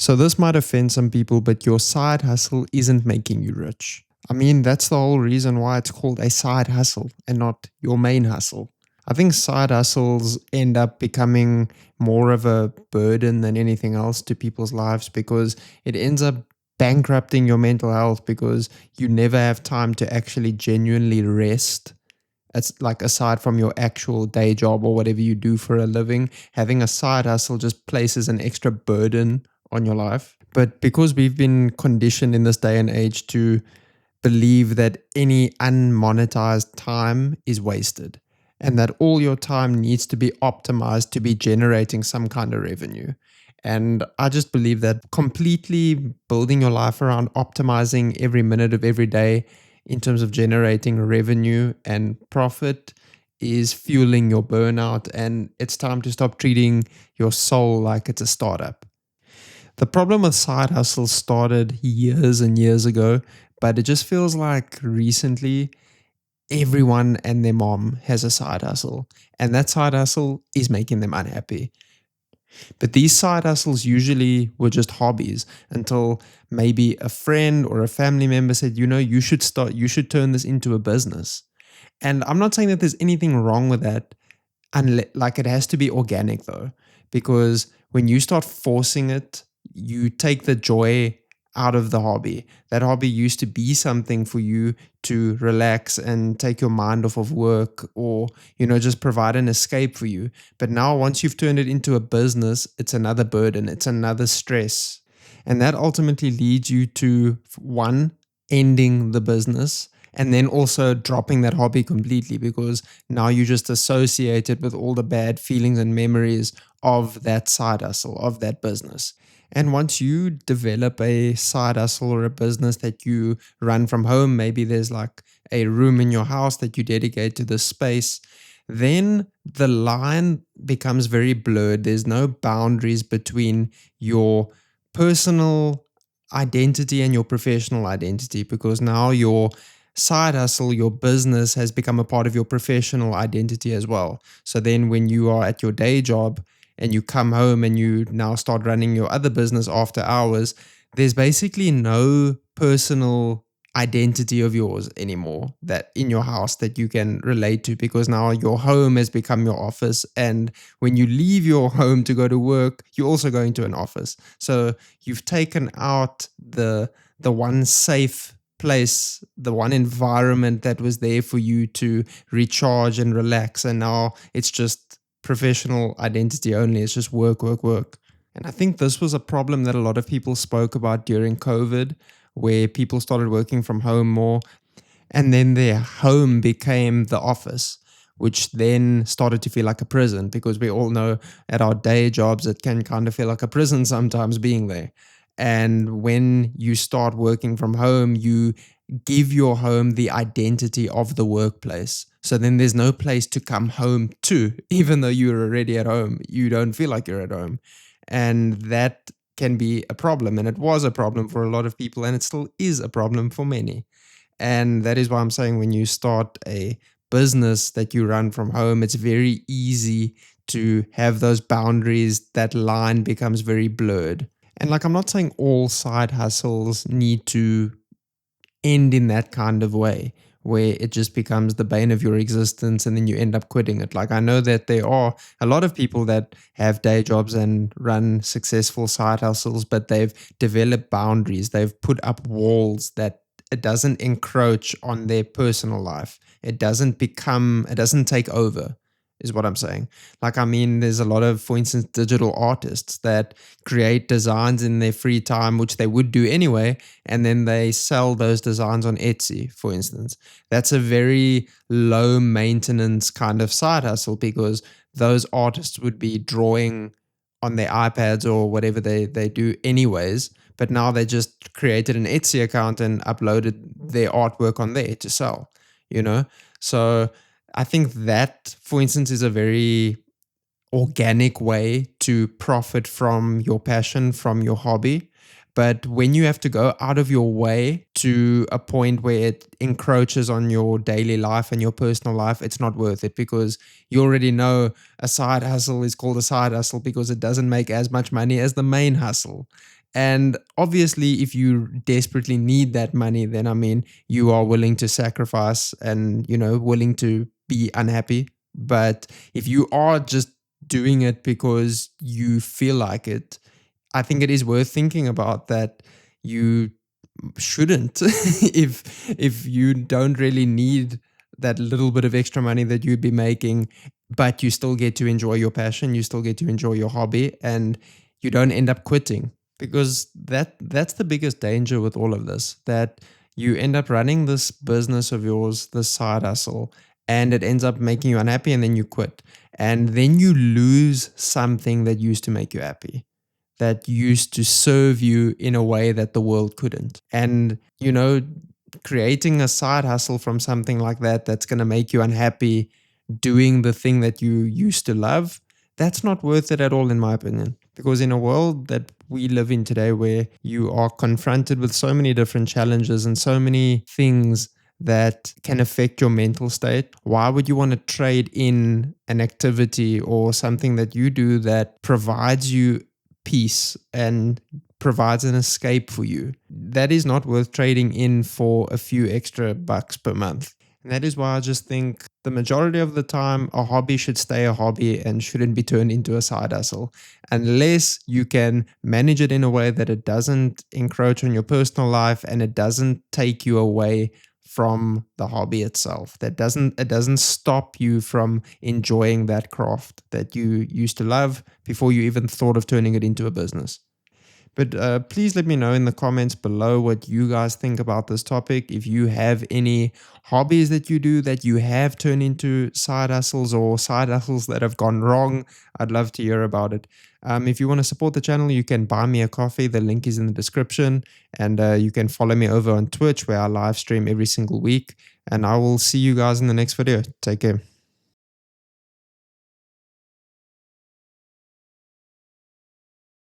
So this might offend some people, but your side hustle isn't making you rich. I mean, that's the whole reason why it's called a side hustle and not your main hustle. I think side hustles end up becoming more of a burden than anything else to people's lives because it ends up bankrupting your mental health because you never have time to actually genuinely rest. It's like aside from your actual day job or whatever you do for a living, having a side hustle just places an extra burden on your life. But because we've been conditioned in this day and age to believe that any unmonetized time is wasted and that all your time needs to be optimized to be generating some kind of revenue. And I just believe that completely building your life around optimizing every minute of every day in terms of generating revenue and profit is fueling your burnout. And it's time to stop treating your soul like it's a startup. The problem with side hustles started years and years ago, but it just feels like recently everyone and their mom has a side hustle, and that side hustle is making them unhappy. But these side hustles usually were just hobbies until maybe a friend or a family member said, you should turn this into a business. And I'm not saying that there's anything wrong with that, like it has to be organic though, because when you start forcing it, you take the joy out of the hobby. That hobby used to be something for you to relax and take your mind off of work or, just provide an escape for you. But now, once you've turned it into a business, it's another burden, it's another stress. And that ultimately leads you to one, ending the business, and then also dropping that hobby completely because now you just associate it with all the bad feelings and memories of that side hustle, of that business. And once you develop a side hustle or a business that you run from home, maybe there's like a room in your house that you dedicate to this space, then the line becomes very blurred. There's no boundaries between your personal identity and your professional identity because now your side hustle, your business has become a part of your professional identity as well. So then when you are at your day job and you come home and you now start running your other business after hours, there's basically no personal identity of yours anymore that in your house that you can relate to because now your home has become your office, and when you leave your home to go to work you're also going to an office. So you've taken out the one safe place, the one environment that was there for you to recharge and relax, and now it's just professional identity only. It's just work, work, work. And I think this was a problem that a lot of people spoke about during COVID, where people started working from home more, and then their home became the office, which then started to feel like a prison because we all know at our day jobs it can kind of feel like a prison sometimes being there. And when you start working from home, you give your home the identity of the workplace. So then there's no place to come home to, even though you're already at home. You don't feel like you're at home. And that can be a problem. And it was a problem for a lot of people, and it still is a problem for many. And that is why I'm saying when you start a business that you run from home, it's very easy to have those boundaries. That line becomes very blurred. And like, I'm not saying all side hustles need to end in that kind of way where it just becomes the bane of your existence and then you end up quitting it. Like, I know that there are a lot of people that have day jobs and run successful side hustles, but they've developed boundaries. They've put up walls that it doesn't encroach on their personal life. It doesn't take over, is what I'm saying. Like, I mean, there's a lot of, for instance, digital artists that create designs in their free time, which they would do anyway, and then they sell those designs on Etsy, for instance. That's a very low maintenance kind of side hustle because those artists would be drawing on their iPads or whatever they do anyways. But now they just created an Etsy account and uploaded their artwork on there to sell, you know? So I think that, for instance, is a very organic way to profit from your passion, from your hobby. But when you have to go out of your way to a point where it encroaches on your daily life and your personal life, it's not worth it because you already know a side hustle is called a side hustle because it doesn't make as much money as the main hustle. And obviously, if you desperately need that money, then I mean, you are willing to sacrifice and, willing to be unhappy. But if you are just doing it because you feel like it, I think it is worth thinking about that you shouldn't if you don't really need that little bit of extra money that you'd be making, but you still get to enjoy your passion, you still get to enjoy your hobby, and you don't end up quitting. Because that's the biggest danger with all of this, that you end up running this business of yours, this side hustle, and it ends up making you unhappy, and then you quit, and then you lose something that used to make you happy, that used to serve you in a way that the world couldn't. And, creating a side hustle from something like that that's going to make you unhappy doing the thing that you used to love, that's not worth it at all, in my opinion. Because in a world that we live in today, where you are confronted with so many different challenges and so many things that can affect your mental state, why would you want to trade in an activity or something that you do that provides you peace and provides an escape for you? That is not worth trading in for a few extra bucks per month. And that is why I just think the majority of the time, a hobby should stay a hobby and shouldn't be turned into a side hustle, unless you can manage it in a way that it doesn't encroach on your personal life and it doesn't take you away from the hobby itself. It doesn't stop you from enjoying that craft that you used to love before you even thought of turning it into a business. But please let me know in the comments below what you guys think about this topic. If you have any hobbies that you do that you have turned into side hustles, or side hustles that have gone wrong, I'd love to hear about it. If you want to support the channel, you can buy me a coffee. The link is in the description. And you can follow me over on Twitch, where I live stream every single week. And I will see you guys in the next video. Take care.